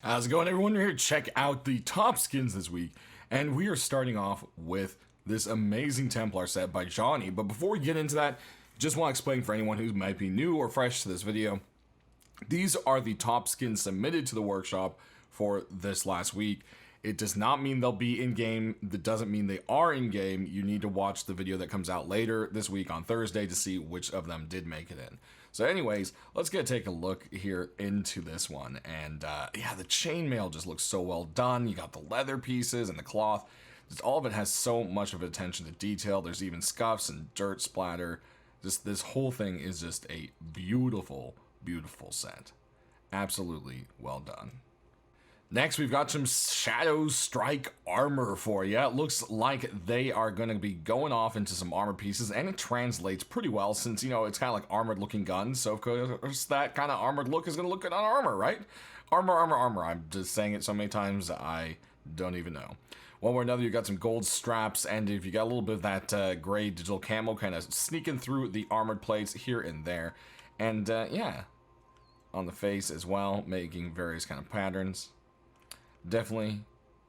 How's it going, everyone? We're here to check out the top skins this week, and we are starting off with this amazing Templar set by Johnny. But before we get into that, just want to explain for anyone who might be new or fresh to this video, these are the top skins submitted to the workshop for this last week. It does not mean they'll be in-game. That doesn't mean they are in-game. You need to watch the video that comes out later this week on Thursday to see which of them did make it in. So anyways, let's take a look here into this one. And yeah, the chainmail just looks so well done. You got the leather pieces and the cloth. Just all of it has so much of attention to detail. There's even scuffs and dirt splatter. Just this whole thing is just a beautiful, beautiful set. Absolutely well done. Next, we've got some Shadow Strike armor for you. It looks like they are going to be going off into some armor pieces, and it translates pretty well since, you know, it's kind of like armored looking guns. So, of course, that kind of armored look is going to look good on armor, right? Armor, armor, armor. I'm just saying it so many times, I don't even know. One way or another, you got some gold straps, and if you got a little bit of that gray digital camo kind of sneaking through the armored plates here and there. And, yeah, on the face as well, making various kind of patterns. Definitely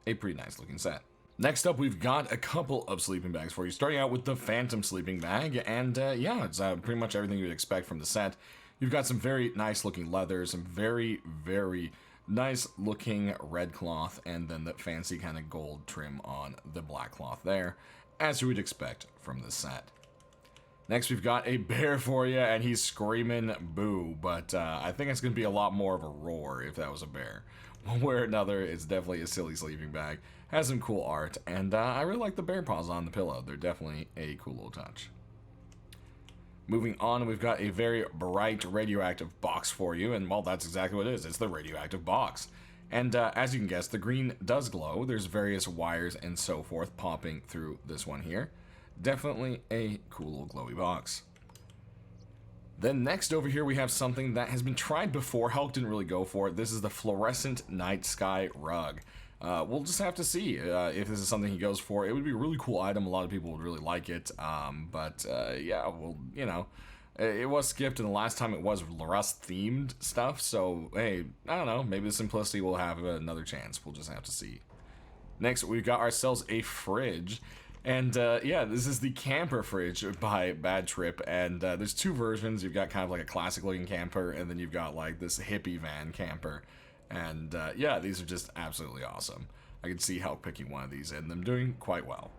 a pretty nice looking set. Next up, we've got a couple of sleeping bags for you, starting out with the Phantom sleeping bag, and yeah, it's pretty much everything you'd expect from the set. You've got some very nice looking leather, some very, very nice looking red cloth, and then that fancy kind of gold trim on the black cloth there, as you would expect from the set. Next, we've got a bear for you, and he's screaming boo, but I think it's going to be a lot more of a roar if that was a bear. One way or another, it's definitely a silly sleeping bag. Has some cool art, and I really like the bear paws on the pillow. They're definitely a cool little touch. Moving on, we've got a very bright radioactive box for you, and well, that's exactly what it is. It's the radioactive box. And as you can guess, the green does glow. There's various wires and so forth popping through this one here. Definitely a cool little glowy box. Then next over here we have something that has been tried before. Hulk didn't really go for it. This is the fluorescent night sky rug. We'll just have to see if this is something he goes for. It would be a really cool item. A lot of people would really like it. But yeah, well, you know, it was skipped, and the last time it was Rust themed stuff. So hey, I don't know. Maybe the simplicity will have another chance. We'll just have to see. Next, we've got ourselves a fridge. And yeah, this is the camper fridge by Bad Trip, and there's two versions. You've got kind of like a classic looking camper, and then you've got like this hippie van camper. And yeah, these are just absolutely awesome. I can see Hulk picking one of these and them doing quite well.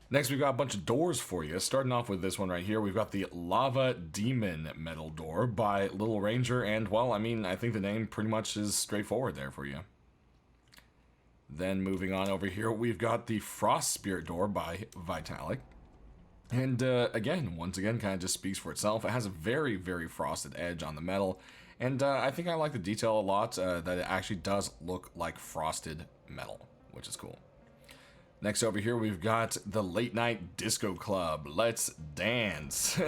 Next, we've got a bunch of doors for you. Starting off with this one right here, we've got the Lava Demon metal door by Little Ranger, and well, I mean, I think the name pretty much is straightforward there for you. Then moving on over here, we've got the Frost Spirit door by Vitalik. And again, once again, kind of just speaks for itself. It has a very, very frosted edge on the metal. And I think I like the detail a lot, that it actually does look like frosted metal, which is cool. Next over here, we've got the Late Night Disco Club. Let's dance.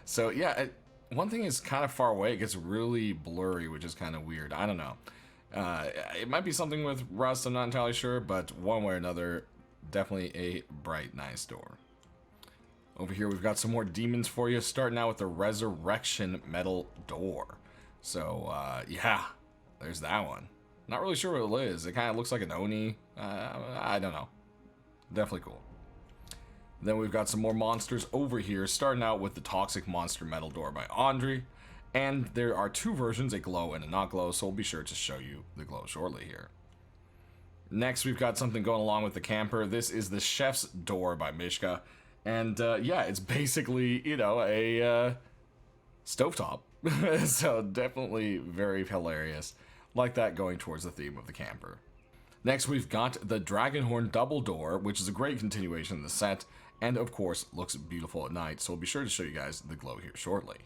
So yeah, one thing is kind of far away. It gets really blurry, which is kind of weird. I don't know. It might be something with rust, I'm not entirely sure, but one way or another, definitely a bright, nice door. Over here, we've got some more demons for you, starting out with the Resurrection metal door. So, yeah, there's that one. Not really sure what it is. It kind of looks like an Oni. I don't know. Definitely cool. Then we've got some more monsters over here, starting out with the Toxic Monster metal door by Andre. And there are two versions, a glow and a not glow, so we'll be sure to show you the glow shortly here. Next, we've got something going along with the camper. This is the Chef's Door by Mishka. And yeah, it's basically, you know, a stovetop. So definitely very hilarious. Like that, going towards the theme of the camper. Next, we've got the Dragonhorn Double Door, which is a great continuation of the set. And of course, looks beautiful at night, so we'll be sure to show you guys the glow here shortly.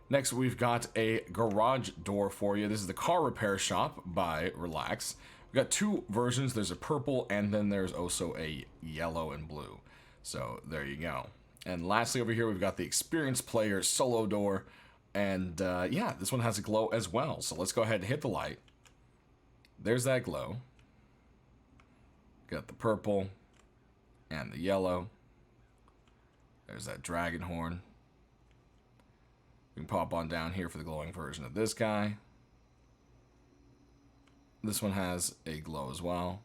Next, we've got a garage door for you. This is the Car Repair Shop by Relax. We've got two versions. There's a purple, and then there's also a yellow and blue. So there you go. And lastly, over here, we've got the Experience Player Solo Door. And yeah, this one has a glow as well. So let's go ahead and hit the light. There's that glow. Got the purple and the yellow. There's that dragon horn. We can pop on down here for the glowing version of this guy. This one has a glow as well.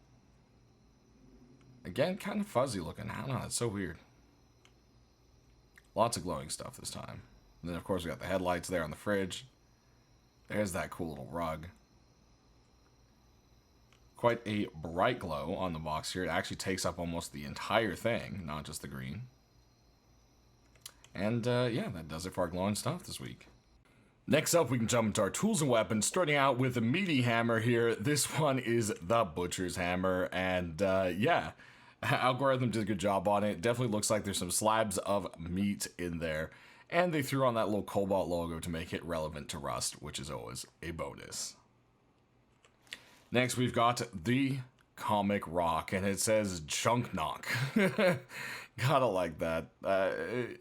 Again, kind of fuzzy looking. I don't know, it's so weird. Lots of glowing stuff this time. And then, of course, we got the headlights there on the fridge. There's that cool little rug. Quite a bright glow on the box here. It actually takes up almost the entire thing, not just the green. And, yeah, that does it for our glowing stuff this week. Next up, we can jump into our tools and weapons, starting out with a meaty hammer here. This one is the Butcher's Hammer, and, yeah. Algorithm did a good job on it. Definitely looks like there's some slabs of meat in there. And they threw on that little Cobalt logo to make it relevant to Rust, which is always a bonus. Next, we've got the Comic Rock, and it says Chunk Knock. Gotta like that.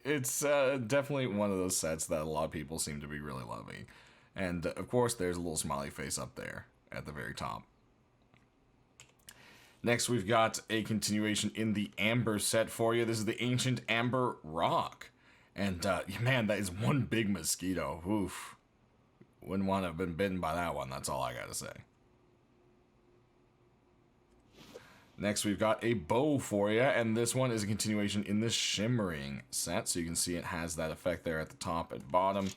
It's definitely one of those sets that a lot of people seem to be really loving. And, of course, there's a little smiley face up there at the very top. Next, we've got a continuation in the Amber set for you. This is the Ancient Amber Rock. And, man, that is one big mosquito. Oof. Wouldn't want to have been bitten by that one, that's all I gotta say. Next, we've got a bow for you, and this one is a continuation in the Shimmering set. So you can see it has that effect there at the top and bottom.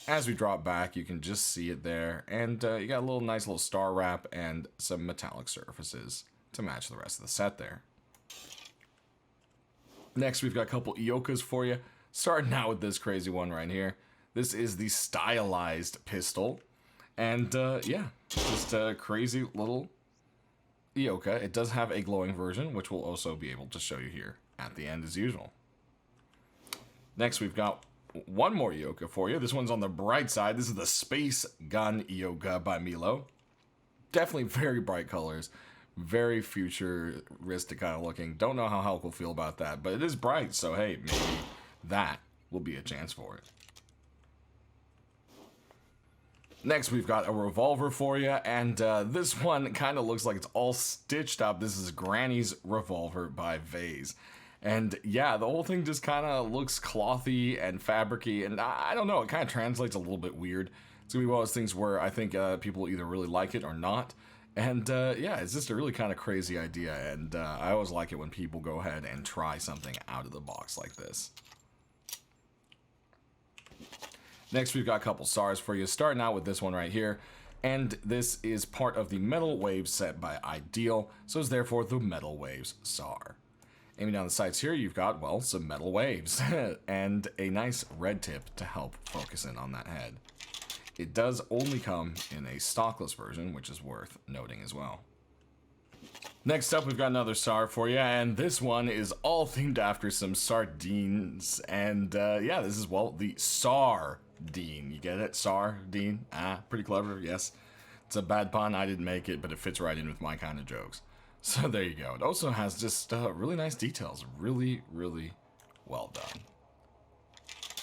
As we drop back, you can just see it there. And you got a nice little star wrap and some metallic surfaces to match the rest of the set there. Next, we've got a couple Iokas for you. Starting out with this crazy one right here. This is the stylized pistol. And, yeah, just a crazy little Ioka. It does have a glowing version, which we'll also be able to show you here at the end as usual. Next, we've got one more Ioka for you. This one's on the bright side. This is the Space Gun Ioka by Milo. Definitely very bright colors. Very futuristic kind of looking. Don't know how Hulk will feel about that, but it is bright, so hey, maybe that will be a chance for it. Next, we've got a revolver for you, and this one kind of looks like it's all stitched up. This is Granny's Revolver by Vase. And yeah, the whole thing just kind of looks clothy and fabricy, and I don't know, it kind of translates a little bit weird. It's going to be one of those things where I think people either really like it or not. And yeah, it's just a really kind of crazy idea, and I always like it when people go ahead and try something out of the box like this. Next, we've got a couple SARs for you, starting out with this one right here. And this is part of the Metal Waves set by Ideal, so it's therefore the Metal Waves SAR. Aiming down the sights here, you've got, well, some metal waves, and a nice red tip to help focus in on that head. It does only come in a stockless version, which is worth noting as well. Next up, we've got another SAR for you, and this one is all themed after some sardines. And yeah, this is, well, the Sardine. You get it? Sardine? Ah, pretty clever, yes. It's a bad pun, I didn't make it, but it fits right in with my kind of jokes. So there you go. It also has just really nice details. Really, really well done.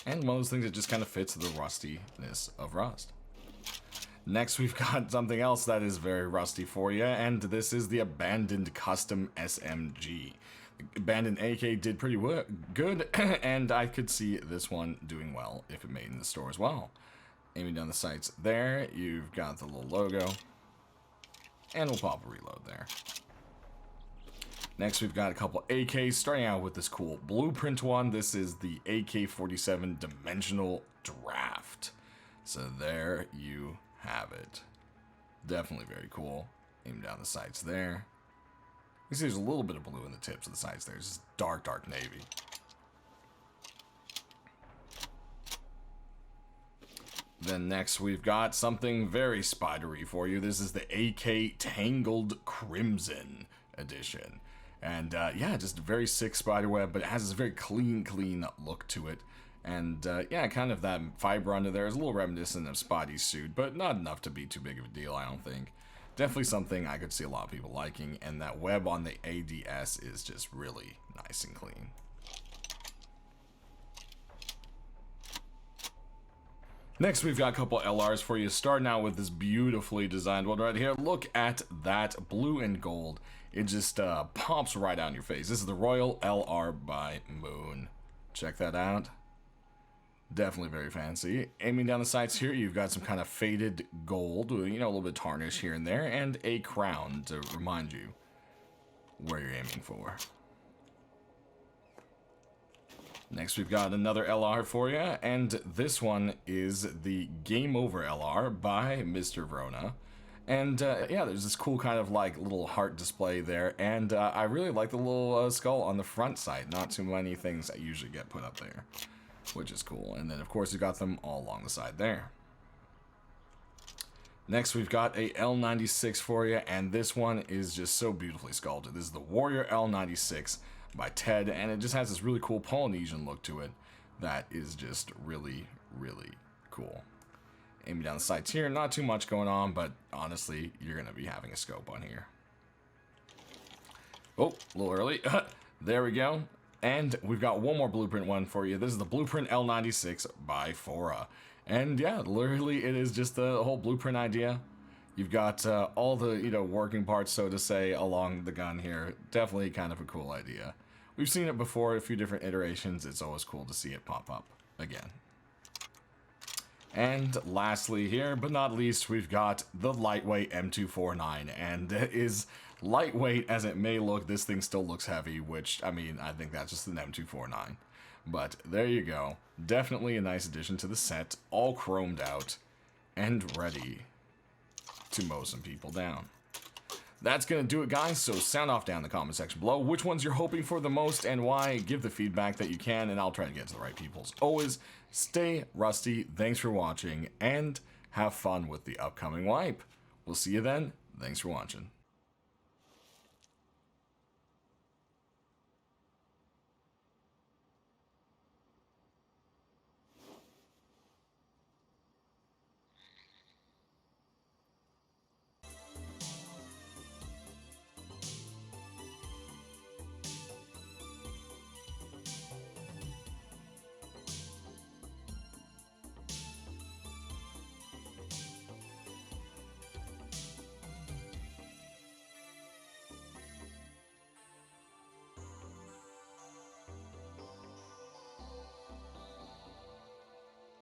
And one of those things that just kind of fits the rustiness of Rust. Next, we've got something else that is very rusty for you, and this is the Abandoned Custom SMG. The Abandoned AK did pretty good, and I could see this one doing well if it made in the store as well. Aiming down the sights there, you've got the little logo, and we'll pop a reload there. Next, we've got a couple AKs, starting out with this cool blueprint one. This is the AK-47 Dimensional Draft. So there you have it. Definitely very cool. Aim down the sights there. You see there's a little bit of blue in the tips of the sights there. It's just dark, dark navy. Then next, we've got something very spidery for you. This is the AK Tangled Crimson Edition. And yeah, just a very sick spiderweb, but it has this very clean look to it. And yeah, kind of that fiber under there is a little reminiscent of Spidey's suit, but not enough to be too big of a deal, I don't think. Definitely something I could see a lot of people liking, and that web on the ADS is just really nice and clean. Next, we've got a couple LRs for you, starting out with this beautifully designed one right here. Look at that blue and gold. It just pops right out in your face. This is the Royal LR by Moon. Check that out. Definitely very fancy. Aiming down the sights here, you've got some kind of faded gold, you know, a little bit tarnished here and there, and a crown to remind you where you're aiming for. Next, we've got another LR for you, and this one is the Game Over LR by Mr. Vrona. And yeah, there's this cool kind of like little heart display there, and I really like the little skull on the front side. Not too many things that usually get put up there, which is cool. And then of course you've got them all along the side there. Next we've got a L96 for you, and this one is just so beautifully sculpted. This is the Warrior L96 by Ted, and it just has this really cool Polynesian look to it that is just really, really cool. Aiming down the sights here, not too much going on, but honestly, you're going to be having a scope on here. Oh, a little early. There we go. And we've got one more blueprint one for you. This is the Blueprint L96 by Fora. And yeah, literally it is just the whole blueprint idea. You've got all the, you know, working parts, so to say, along the gun here. Definitely kind of a cool idea. We've seen it before, a few different iterations. It's always cool to see it pop up again. And lastly here, but not least, we've got the lightweight M249, and as lightweight as it may look, this thing still looks heavy, which, I mean, I think that's just an M249. But there you go. Definitely a nice addition to the set, all chromed out, and ready to mow some people down. That's going to do it, guys, so sound off down in the comment section below which ones you're hoping for the most and why. Give the feedback that you can, and I'll try to get to the right people. As always, stay rusty, thanks for watching, and have fun with the upcoming wipe. We'll see you then. Thanks for watching.